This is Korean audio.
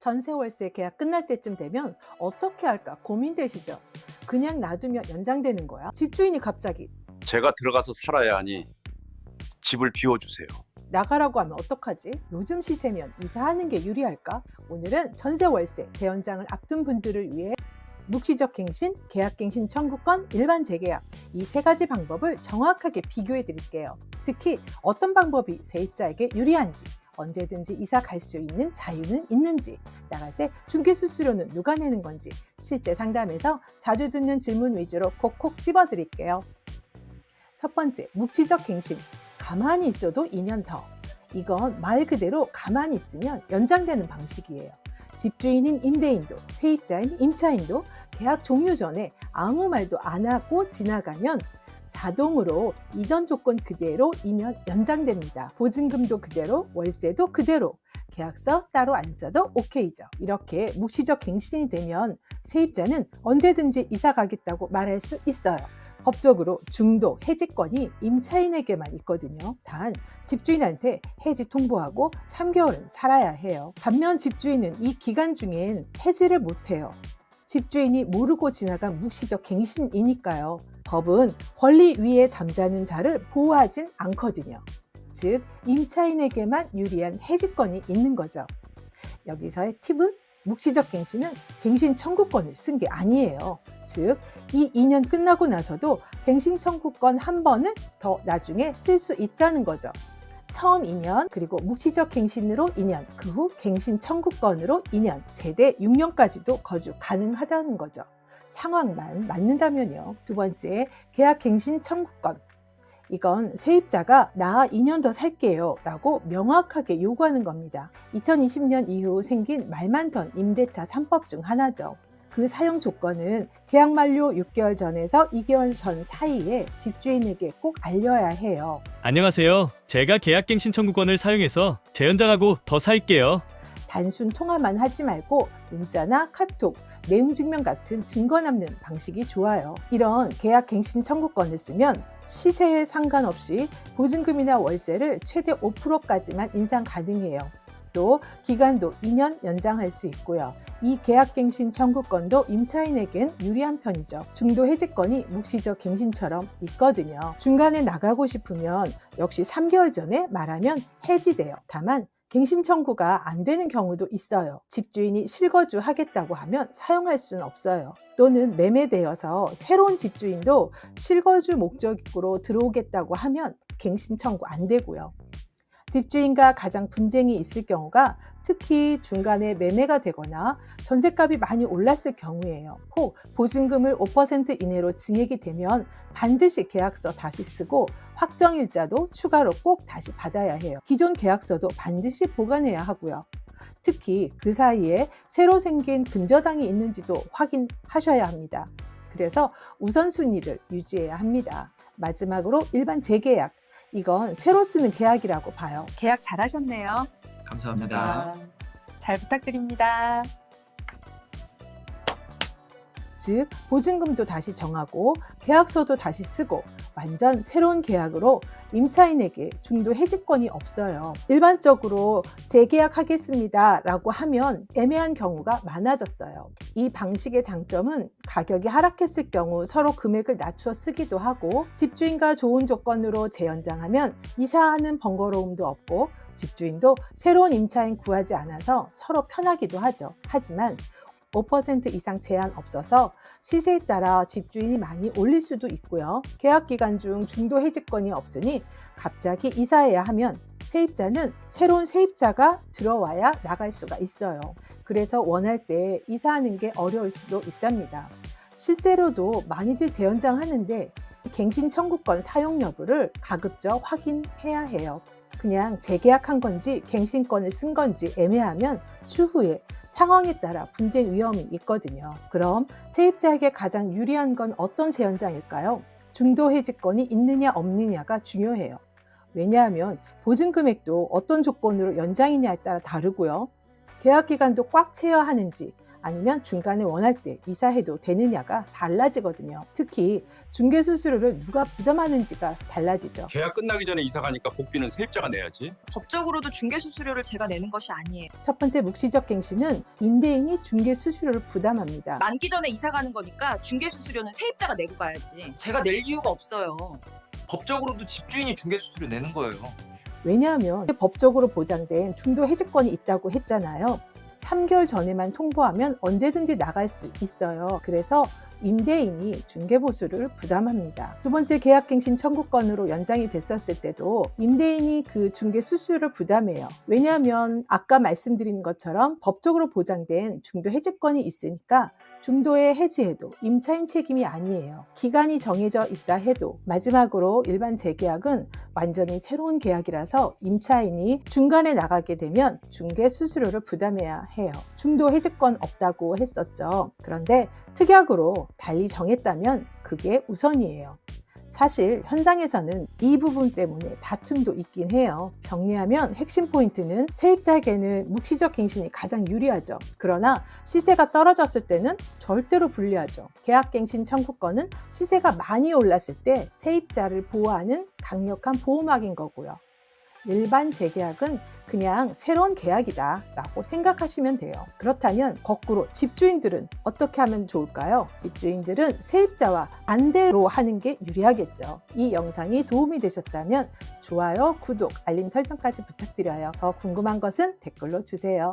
전세 월세 계약 끝날 때쯤 되면 어떻게 할까 고민되시죠? 그냥 놔두면 연장되는 거야? 집주인이 갑자기 제가 들어가서 살아야 하니 집을 비워주세요. 나가라고 하면 어떡하지? 요즘 시세면 이사하는 게 유리할까? 오늘은 전세 월세 재연장을 앞둔 분들을 위해 묵시적 갱신, 계약갱신 청구권, 일반 재계약 이 세 가지 방법을 정확하게 비교해 드릴게요. 특히 어떤 방법이 세입자에게 유리한지, 언제든지 이사 갈 수 있는 자유는 있는지, 나갈 때 중개 수수료는 누가 내는 건지 실제 상담에서 자주 듣는 질문 위주로 콕콕 집어 드릴게요. 첫 번째, 묵시적 갱신. 가만히 있어도 2년 더. 이건 말 그대로 가만히 있으면 연장되는 방식이에요. 집주인인 임대인도 세입자인 임차인도 계약 종료 전에 아무 말도 안 하고 지나가면 자동으로 이전 조건 그대로 2년 연장됩니다. 보증금도 그대로, 월세도 그대로, 계약서 따로 안 써도 오케이죠. 이렇게 묵시적 갱신이 되면 세입자는 언제든지 이사 가겠다고 말할 수 있어요. 법적으로 중도 해지권이 임차인에게만 있거든요. 단 집주인한테 해지 통보하고 3개월은 살아야 해요. 반면 집주인은 이 기간 중엔 해지를 못해요. 집주인이 모르고 지나간 묵시적 갱신이니까요. 법은 권리 위에 잠자는 자를 보호하진 않거든요. 즉 임차인에게만 유리한 해지권이 있는 거죠. 여기서의 팁은 묵시적 갱신은 갱신 청구권을 쓴 게 아니에요. 즉, 이 2년 끝나고 나서도 갱신 청구권 한 번을 더 나중에 쓸 수 있다는 거죠. 처음 2년, 그리고 묵시적 갱신으로 2년, 그 후 갱신 청구권으로 2년, 최대 6년까지도 거주 가능하다는 거죠. 상황만 맞는다면요. 두 번째, 계약 갱신 청구권. 이건 세입자가 나 2년 더 살게요 라고 명확하게 요구하는 겁니다. 2020년 이후 생긴 말 많던 임대차 3법 중 하나죠. 그 사용 조건은 계약 만료 6개월 전에서 2개월 전 사이에 집주인에게 꼭 알려야 해요. 안녕하세요. 제가 계약갱신 청구권을 사용해서 재연장하고 더 살게요. 단순 통화만 하지 말고 문자나 카톡, 내용 증명 같은 증거 남는 방식이 좋아요. 이런 계약 갱신 청구권을 쓰면 시세에 상관없이 보증금이나 월세를 최대 5%까지만 인상 가능해요. 또 기간도 2년 연장할 수 있고요. 이 계약갱신 청구권도 임차인에겐 유리한 편이죠. 중도 해지권이 묵시적 갱신처럼 있거든요. 중간에 나가고 싶으면 역시 3개월 전에 말하면 해지돼요. 다만 갱신 청구가 안 되는 경우도 있어요. 집주인이 실거주 하겠다고 하면 사용할 수는 없어요. 또는 매매되어서 새로운 집주인도 실거주 목적으로 들어오겠다고 하면 갱신 청구 안 되고요. 집주인과 가장 분쟁이 있을 경우가 특히 중간에 매매가 되거나 전셋값이 많이 올랐을 경우예요. 혹 보증금을 5% 이내로 증액이 되면 반드시 계약서 다시 쓰고 확정일자도 추가로 꼭 다시 받아야 해요. 기존 계약서도 반드시 보관해야 하고요. 특히 그 사이에 새로 생긴 근저당이 있는지도 확인하셔야 합니다. 그래서 우선순위를 유지해야 합니다. 마지막으로 일반 재계약. 이건 새로 쓰는 계약이라고 봐요. 계약 잘하셨네요. 감사합니다. 잘 부탁드립니다. 즉 보증금도 다시 정하고 계약서도 다시 쓰고 완전 새로운 계약으로 임차인에게 중도 해지권이 없어요. 일반적으로 재계약하겠습니다 라고 하면 애매한 경우가 많아졌어요. 이 방식의 장점은 가격이 하락했을 경우 서로 금액을 낮춰 쓰기도 하고 집주인과 좋은 조건으로 재연장하면 이사하는 번거로움도 없고 집주인도 새로운 임차인 구하지 않아서 서로 편하기도 하죠. 하지만 5% 이상 제한 없어서 시세에 따라 집주인이 많이 올릴 수도 있고요. 계약 기간 중 중도 해지권이 없으니 갑자기 이사해야 하면 세입자는 새로운 세입자가 들어와야 나갈 수가 있어요. 그래서 원할 때 이사하는 게 어려울 수도 있답니다. 실제로도 많이들 재연장하는데 갱신 청구권 사용 여부를 가급적 확인해야 해요. 그냥 재계약한 건지 갱신권을 쓴 건지 애매하면 추후에 상황에 따라 분쟁 위험이 있거든요. 그럼 세입자에게 가장 유리한 건 어떤 재연장일까요? 중도 해지권이 있느냐 없느냐가 중요해요. 왜냐하면 보증 금액도 어떤 조건으로 연장이냐에 따라 다르고요. 계약 기간도 꽉 채워야 하는지 아니면 중간에 원할 때 이사해도 되느냐가 달라지거든요. 특히 중개 수수료를 누가 부담하는지가 달라지죠. 계약 끝나기 전에 이사 가니까 복비는 세입자가 내야지. 법적으로도 중개 수수료를 제가 내는 것이 아니에요. 첫 번째 묵시적 갱신은 임대인이 중개 수수료를 부담합니다. 만기 전에 이사 가는 거니까 중개 수수료는 세입자가 내고 가야지. 제가 낼 이유가 없어요. 법적으로도 집주인이 중개 수수료 내는 거예요. 왜냐하면 법적으로 보장된 중도 해지권이 있다고 했잖아요. 3개월 전에만 통보하면 언제든지 나갈 수 있어요. 그래서 임대인이 중개보수를 부담합니다. 두 번째 계약갱신 청구권으로 연장이 됐었을 때도 임대인이 그 중개 수수료를 부담해요. 왜냐하면 아까 말씀드린 것처럼 법적으로 보장된 중도 해지권이 있으니까 중도에 해지해도 임차인 책임이 아니에요. 기간이 정해져 있다 해도 마지막으로 일반 재계약은 완전히 새로운 계약이라서 임차인이 중간에 나가게 되면 중개 수수료를 부담해야 해요. 중도 해지권 없다고 했었죠. 그런데 특약으로 달리 정했다면 그게 우선이에요. 사실 현장에서는 이 부분 때문에 다툼도 있긴 해요. 정리하면 핵심 포인트는 세입자에게는 묵시적 갱신이 가장 유리하죠. 그러나 시세가 떨어졌을 때는 절대로 불리하죠. 계약갱신 청구권은 시세가 많이 올랐을 때 세입자를 보호하는 강력한 보호막인 거고요. 일반 재계약은 그냥 새로운 계약이다 라고 생각하시면 돼요. 그렇다면 거꾸로 집주인들은 어떻게 하면 좋을까요? 집주인들은 세입자와 반대로 하는 게 유리하겠죠. 이 영상이 도움이 되셨다면 좋아요, 구독, 알림 설정까지 부탁드려요. 더 궁금한 것은 댓글로 주세요.